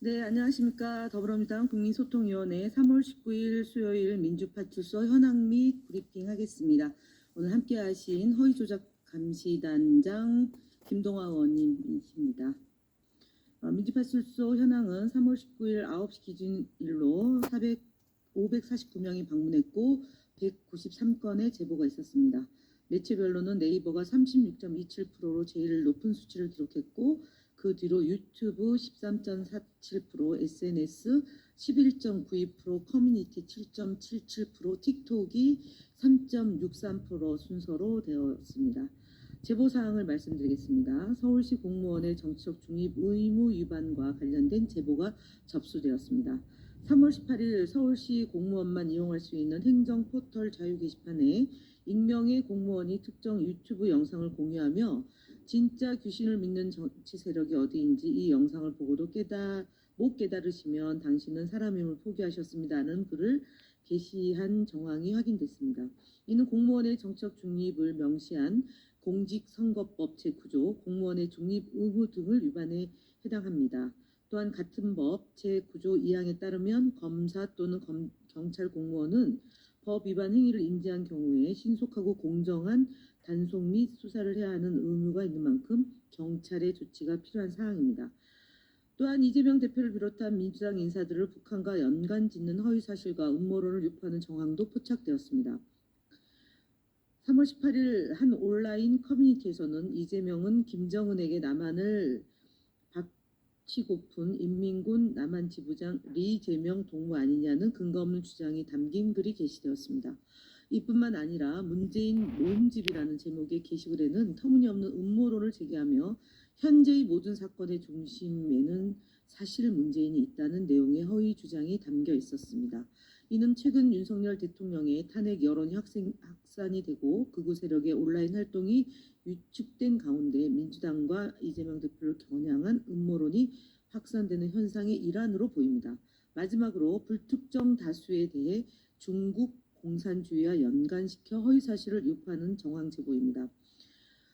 네, 안녕하십니까. 더불어민주당 국민소통위원회 3월 19일 수요일 민주파출소 현황 및 브리핑 하겠습니다. 오늘 함께 하신 허위조작 감시단장 김동화 의원님이십니다. 민주파출소 현황은 3월 19일 9시 기준일로 549명이 방문했고 193건의 제보가 있었습니다. 매체별로는 네이버가 36.27%로 제일 높은 수치를 기록했고 그 뒤로 유튜브 13.47%, SNS 11.92%, 커뮤니티 7.77%, 틱톡이 3.63% 순서로 되었습니다. 제보사항을 말씀드리겠습니다. 서울시 공무원의 정치적 중립 의무 위반과 관련된 제보가 접수되었습니다. 3월 18일 서울시 공무원만 이용할 수 있는 행정포털 자유 게시판에 익명의 공무원이 특정 유튜브 영상을 공유하며 진짜 귀신을 믿는 정치 세력이 어디인지 이 영상을 보고도 못 깨달으시면 당신은 사람임을 포기하셨습니다는 글을 게시한 정황이 확인됐습니다. 이는 공무원의 정치적 중립을 명시한 공직선거법 제9조 공무원의 중립 의무 등을 위반에 해당합니다. 또한 같은 법 제9조 2항에 따르면 검사 또는 경찰 공무원은 법 위반 행위를 인지한 경우에 신속하고 공정한 단속 및 수사를 해야 하는 의무가 있는 만큼 경찰의 조치가 필요한 사항입니다. 또한 이재명 대표를 비롯한 민주당 인사들을 북한과 연관 짓는 허위사실과 음모론을 유포하는 정황도 포착되었습니다. 3월 18일 한 온라인 커뮤니티에서는 이재명은 김정은에게 남한을 박치고픈 인민군 남한 지부장 리재명 동무 아니냐는 근거 없는 주장이 담긴 글이 게시되었습니다. 이뿐만 아니라 문재인 모음집이라는 제목의 게시글에는 터무니없는 음모론을 제기하며 현재의 모든 사건의 중심에는 사실 문재인이 있다는 내용의 허위 주장이 담겨 있었습니다. 이는 최근 윤석열 대통령의 탄핵 여론이 확산이 되고 극우 세력의 온라인 활동이 위축된 가운데 민주당과 이재명 대표를 겨냥한 음모론이 확산되는 현상의 일환으로 보입니다. 마지막으로 불특정 다수에 대해 중국 공산주의와 연관시켜 허위사실을 유포하는 정황 제보입니다.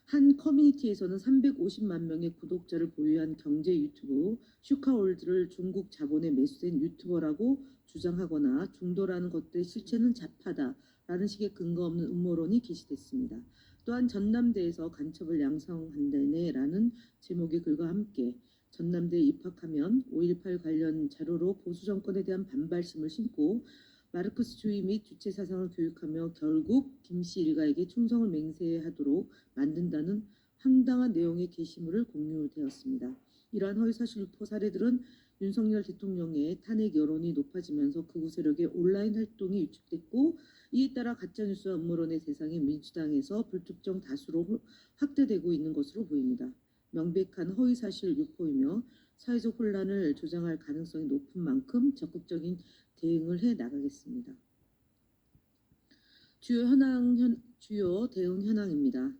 한 커뮤니티에서는 350만 명의 구독자를 보유한 경제 유튜브 슈카월드를 중국 자본에 매수된 유튜버라고 주장하거나 중도라는 것들의 실체는 자파다라는 식의 근거 없는 음모론이 게시됐습니다. 또한 전남대에서 간첩을 양성한다네라는 제목의 글과 함께 전남대에 입학하면 5.18 관련 자료로 보수 정권에 대한 반발심을 심고 마르크스주의 및 주체 사상을 교육하며 결국 김씨 일가에게 충성을 맹세하도록 만든다는 황당한 내용의 게시물을 공유되었습니다. 이러한 허위사실 유포 사례들은 윤석열 대통령의 탄핵 여론이 높아지면서 극우 세력의 온라인 활동이 위축됐고 이에 따라 가짜뉴스와 음모론의 대상이 민주당에서 불특정 다수로 확대되고 있는 것으로 보입니다. 명백한 허위사실 유포이며 사회적 혼란을 조장할 가능성이 높은 만큼 적극적인 대응을 해 나가겠습니다. 주요 대응 현황입니다.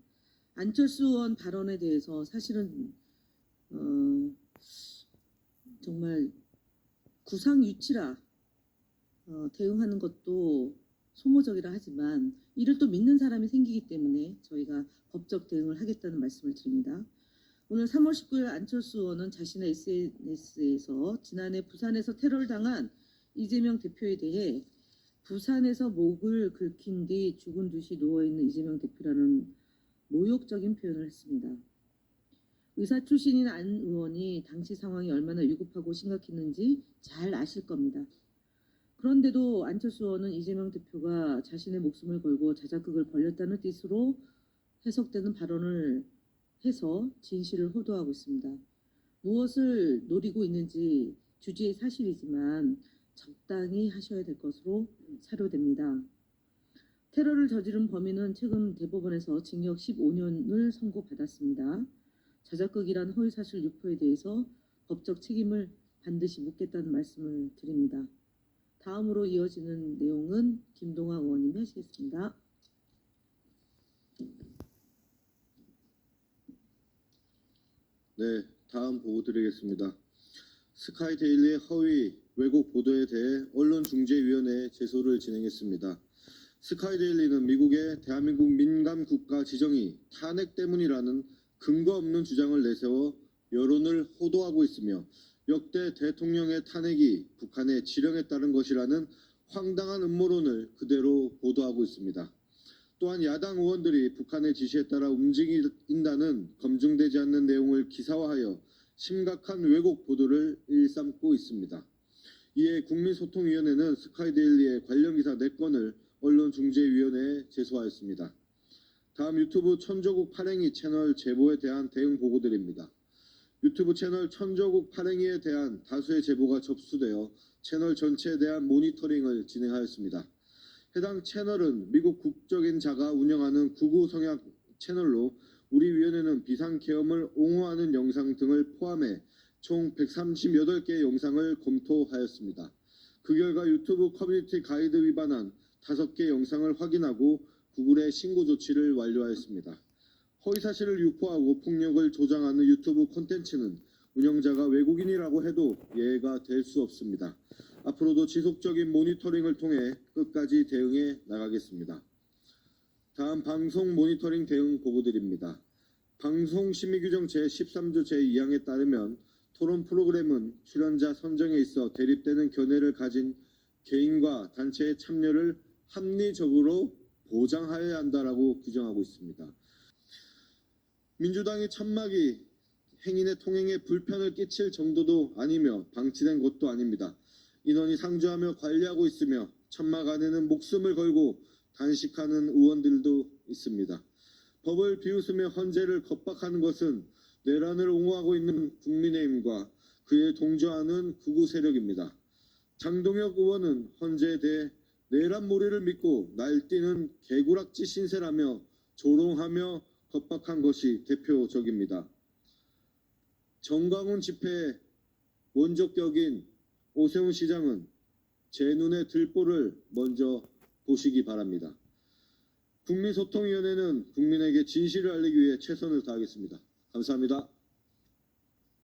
안철수 의원 발언에 대해서 사실은 정말 구상유치라 대응하는 것도 소모적이라 하지만 이를 또 믿는 사람이 생기기 때문에 저희가 법적 대응을 하겠다는 말씀을 드립니다. 오늘 3월 19일 안철수 의원은 자신의 SNS에서 지난해 부산에서 테러를 당한 이재명 대표에 대해 부산에서 목을 긁힌 뒤 죽은 듯이 누워있는 이재명 대표라는 모욕적인 표현을 했습니다. 의사 출신인 안 의원이 당시 상황이 얼마나 위급하고 심각했는지 잘 아실 겁니다. 그런데도 안철수 의원은 이재명 대표가 자신의 목숨을 걸고 자작극을 벌였다는 뜻으로 해석되는 발언을 해서 진실을 호도하고 있습니다. 무엇을 노리고 있는지 주지의 사실이지만 적당히 하셔야 될 것으로 사료됩니다. 테러를 저지른 범인은 최근 대법원에서 징역 15년을 선고받았습니다. 자작극이란 허위사실 유포에 대해서 법적 책임을 반드시 묻겠다는 말씀을 드립니다. 다음으로 이어지는 내용은 김동화 의원님이 하시겠습니다. 네, 다음 보고 드리겠습니다. 스카이데일리의 허위 왜곡 보도에 대해 언론중재위원회에 제소를 진행했습니다. 스카이데일리는 미국의 대한민국 민감 국가 지정이 탄핵 때문이라는 근거 없는 주장을 내세워 여론을 호도하고 있으며 역대 대통령의 탄핵이 북한의 지령에 따른 것이라는 황당한 음모론을 그대로 보도하고 있습니다. 또한 야당 의원들이 북한의 지시에 따라 움직인다는 검증되지 않는 내용을 기사화하여 심각한 왜곡 보도를 일삼고 있습니다. 이에 국민소통위원회는 스카이데일리의 관련 기사 4건을 언론중재위원회에 제소하였습니다. 다음 유튜브 천조국 팔행이 채널 제보에 대한 대응 보고드립니다. 유튜브 채널 천조국 팔행이에 대한 다수의 제보가 접수되어 채널 전체에 대한 모니터링을 진행하였습니다. 해당 채널은 미국 국적인 자가 운영하는 극우 성향 채널로 우리 위원회는 비상계엄을 옹호하는 영상 등을 포함해 총 138개의 영상을 검토하였습니다. 그 결과 유튜브 커뮤니티 가이드 위반한 5개 영상을 확인하고 구글에 신고 조치를 완료하였습니다. 허위사실을 유포하고 폭력을 조장하는 유튜브 콘텐츠는 운영자가 외국인이라고 해도 예외가 될 수 없습니다. 앞으로도 지속적인 모니터링을 통해 끝까지 대응해 나가겠습니다. 다음 방송 모니터링 대응 보고드립니다. 방송심의규정 제13조 제2항에 따르면 토론 프로그램은 출연자 선정에 있어 대립되는 견해를 가진 개인과 단체의 참여를 합리적으로 보장하여야 한다라고 규정하고 있습니다. 민주당의 천막이 행인의 통행에 불편을 끼칠 정도도 아니며 방치된 것도 아닙니다. 인원이 상주하며 관리하고 있으며 천막 안에는 목숨을 걸고 단식하는 의원들도 있습니다. 법을 비웃으며 헌재를 겁박하는 것은 내란을 옹호하고 있는 국민의힘과 그에 동조하는 극우 세력입니다. 장동혁 의원은 헌재에 대해 내란몰이를 믿고 날뛰는 개구락지 신세라며 조롱하며 겁박한 것이 대표적입니다. 정광훈 집회의 원조격인 오세훈 시장은 제 눈에 들보를 먼저 보시기 바랍니다. 국민소통위원회는 국민에게 진실을 알리기 위해 최선을 다하겠습니다. 감사합니다.